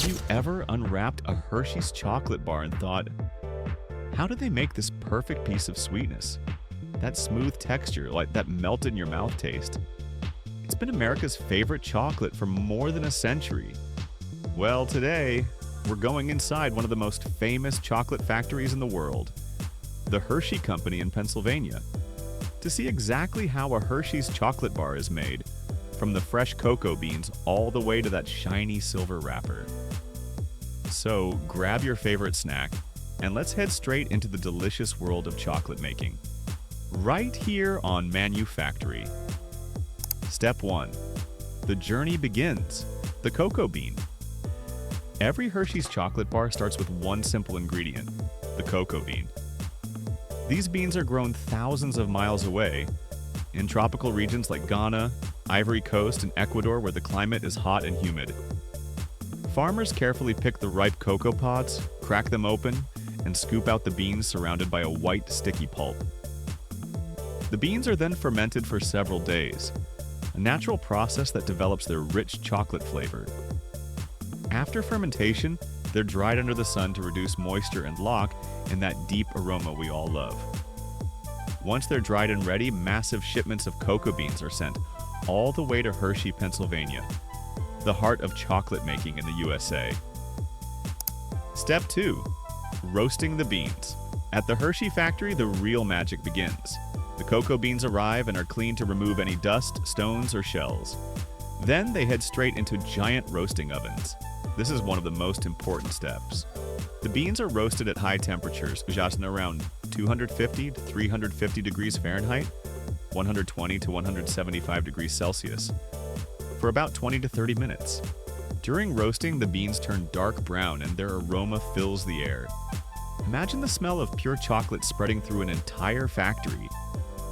Have you ever unwrapped a Hershey's chocolate bar and thought, how did they make this perfect piece of sweetness? That smooth texture, like that melt in your mouth taste. It's been America's favorite chocolate for more than a century. Well, today, we're going inside one of the most famous chocolate factories in the world, the Hershey Company in Pennsylvania, to see exactly how a Hershey's chocolate bar is made, from the fresh cocoa beans all the way to that shiny silver wrapper. So, grab your favorite snack, and let's head straight into the delicious world of chocolate making. Right here on Manufactory. Step 1. The journey begins. The cocoa bean. Every Hershey's chocolate bar starts with one simple ingredient, the cocoa bean. These beans are grown thousands of miles away, in tropical regions like Ghana, Ivory Coast, and Ecuador where the climate is hot and humid. Farmers carefully pick the ripe cocoa pods, crack them open, and scoop out the beans surrounded by a white, sticky pulp. The beans are then fermented for several days, a natural process that develops their rich chocolate flavor. After fermentation, they're dried under the sun to reduce moisture and lock in that deep aroma we all love. Once they're dried and ready, massive shipments of cocoa beans are sent all the way to Hershey, Pennsylvania, the heart of chocolate making in the USA. Step 2. Roasting the beans. At the Hershey factory, the real magic begins. The cocoa beans arrive and are cleaned to remove any dust, stones, or shells. Then they head straight into giant roasting ovens. This is one of the most important steps. The beans are roasted at high temperatures, just around 250 to 350 degrees Fahrenheit, 120 to 175 degrees Celsius, for about 20 to 30 minutes. During roasting, the beans turn dark brown and their aroma fills the air. Imagine the smell of pure chocolate spreading through an entire factory.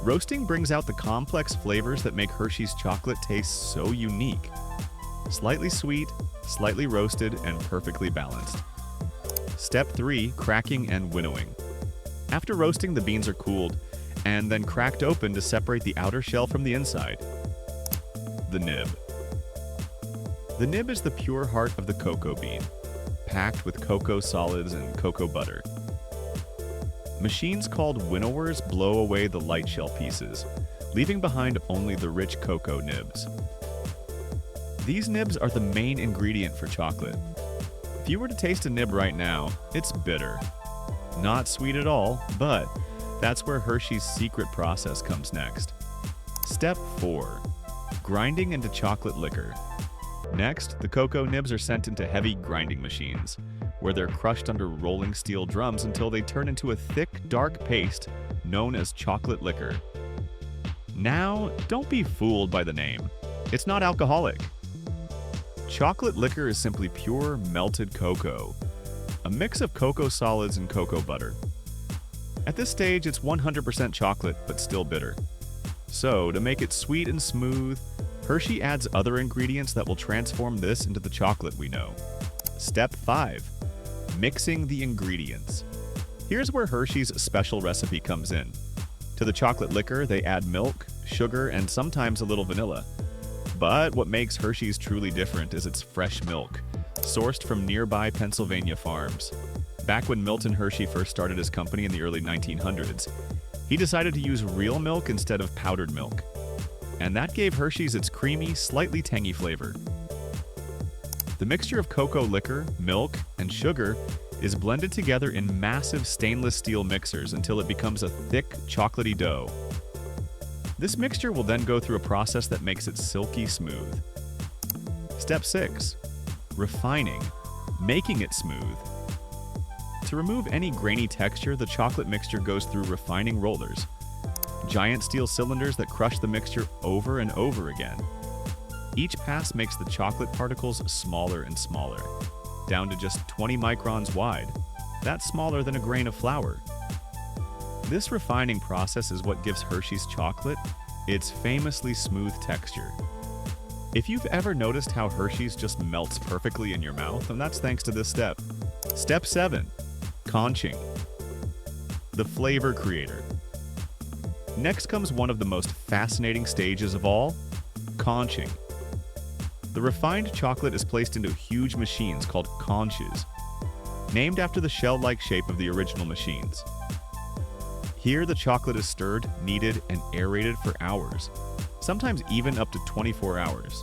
Roasting brings out the complex flavors that make Hershey's chocolate taste so unique. Slightly sweet, slightly roasted, and perfectly balanced. Step 3. Cracking and winnowing. After roasting, the beans are cooled and then cracked open to separate the outer shell from the inside. The nib. The nib is the pure heart of the cocoa bean, packed with cocoa solids and cocoa butter. Machines called winnowers blow away the light shell pieces, leaving behind only the rich cocoa nibs. These nibs are the main ingredient for chocolate. If you were to taste a nib right now, it's bitter. Not sweet at all, but that's where Hershey's secret process comes next. Step 4. Grinding into chocolate liquor. Next, the cocoa nibs are sent into heavy grinding machines, where they're crushed under rolling steel drums until they turn into a thick, dark paste known as chocolate liquor. Now, don't be fooled by the name. It's not alcoholic. Chocolate liquor is simply pure melted cocoa, a mix of cocoa solids and cocoa butter. At this stage, it's 100% chocolate, but still bitter. So, to make it sweet and smooth, Hershey adds other ingredients that will transform this into the chocolate we know. Step 5. Mixing the ingredients. Here's where Hershey's special recipe comes in. To the chocolate liquor, they add milk, sugar, and sometimes a little vanilla. But what makes Hershey's truly different is its fresh milk, sourced from nearby Pennsylvania farms. Back when Milton Hershey first started his company in the early 1900s, he decided to use real milk instead of powdered milk. And that gave Hershey's its creamy, slightly tangy flavor. The mixture of cocoa liquor, milk, and sugar is blended together in massive stainless steel mixers until it becomes a thick, chocolatey dough. This mixture will then go through a process that makes it silky smooth. Step 6. Refining, making it smooth. To remove any grainy texture, the chocolate mixture goes through refining rollers, giant steel cylinders that crush the mixture over and over again. Each pass makes the chocolate particles smaller and smaller, down to just 20 microns wide. That's smaller than a grain of flour. This refining process is what gives Hershey's chocolate its famously smooth texture. If you've ever noticed how Hershey's just melts perfectly in your mouth, then that's thanks to this step. Step 7. Conching. The flavor creator. Next comes one of the most fascinating stages of all, conching. The refined chocolate is placed into huge machines called conches, named after the shell-like shape of the original machines. Here, the chocolate is stirred, kneaded, and aerated for hours, sometimes even up to 24 hours.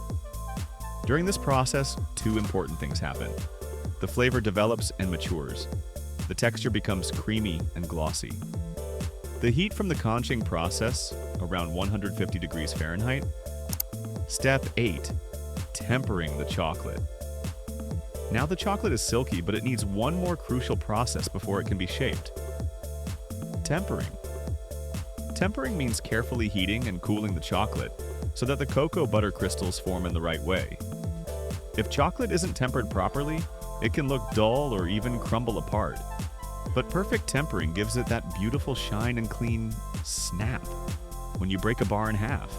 During this process, two important things happen. The flavor develops and matures. The texture becomes creamy and glossy. The heat from the conching process, around 150 degrees Fahrenheit. Step 8. Tempering the chocolate. Now the chocolate is silky, but it needs one more crucial process before it can be shaped. Tempering. Tempering means carefully heating and cooling the chocolate so that the cocoa butter crystals form in the right way. If chocolate isn't tempered properly, it can look dull or even crumble apart. But perfect tempering gives it that beautiful shine and clean snap when you break a bar in half.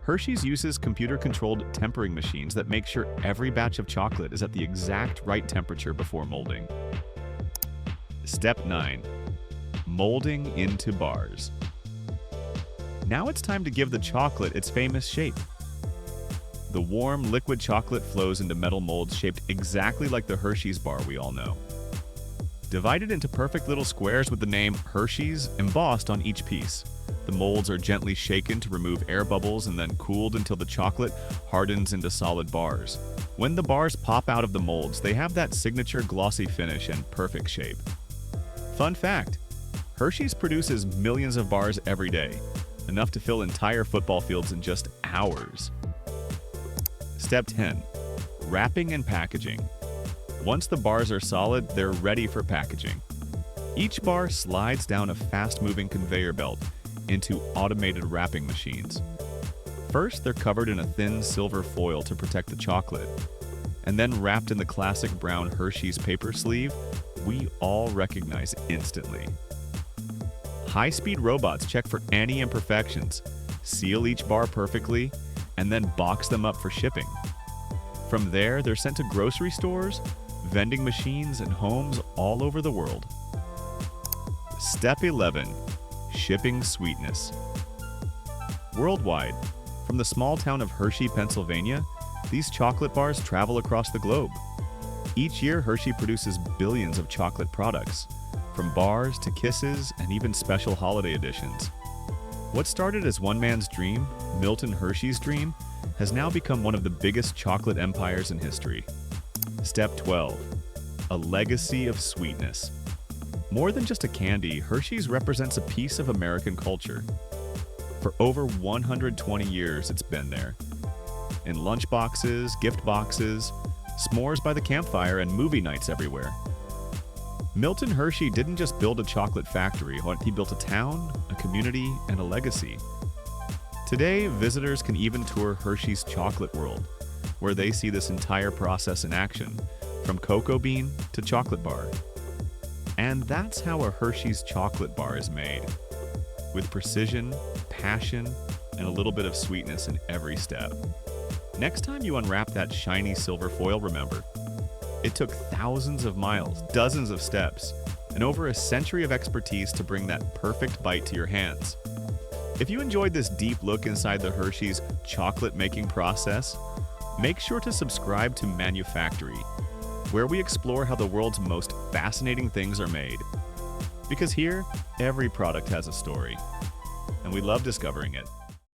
Hershey's uses computer-controlled tempering machines that make sure every batch of chocolate is at the exact right temperature before molding. Step 9. Molding into bars. Now it's time to give the chocolate its famous shape. The warm, liquid chocolate flows into metal molds shaped exactly like the Hershey's bar we all know. Divided into perfect little squares with the name Hersheys embossed on each piece. The molds are gently shaken to remove air bubbles and then cooled until the chocolate hardens into solid bars. When the bars pop out of the molds, they have that signature glossy finish and perfect shape. Fun fact, Hershey's produces millions of bars every day, enough to fill entire football fields in just hours. Step 10. Wrapping and packaging. Once the bars are solid, they're ready for packaging. Each bar slides down a fast-moving conveyor belt into automated wrapping machines. First, they're covered in a thin silver foil to protect the chocolate, and then wrapped in the classic brown Hershey's paper sleeve we all recognize instantly. High-speed robots check for any imperfections, seal each bar perfectly, and then box them up for shipping. From there, they're sent to grocery stores, vending machines, and homes all over the world. Step 11. Shipping sweetness. Worldwide, from the small town of Hershey, Pennsylvania, these chocolate bars travel across the globe. Each year, Hershey produces billions of chocolate products, from bars to kisses and even special holiday editions. What started as one man's dream, Milton Hershey's dream, has now become one of the biggest chocolate empires in history. Step 12. A legacy of sweetness. More than just a candy, Hershey's represents a piece of American culture. For over 120 years, it's been there. In lunchboxes, gift boxes, s'mores by the campfire, and movie nights everywhere. Milton Hershey didn't just build a chocolate factory, he built a town, a community, and a legacy. Today, visitors can even tour Hershey's Chocolate World, where they see this entire process in action, from cocoa bean to chocolate bar. And that's how a Hershey's chocolate bar is made, with precision, passion, and a little bit of sweetness in every step. Next time you unwrap that shiny silver foil, remember, it took thousands of miles, dozens of steps, and over a century of expertise to bring that perfect bite to your hands. If you enjoyed this deep look inside the Hershey's chocolate-making process, make sure to subscribe to Manufactory, where we explore how the world's most fascinating things are made. Because here, every product has a story, and we love discovering it.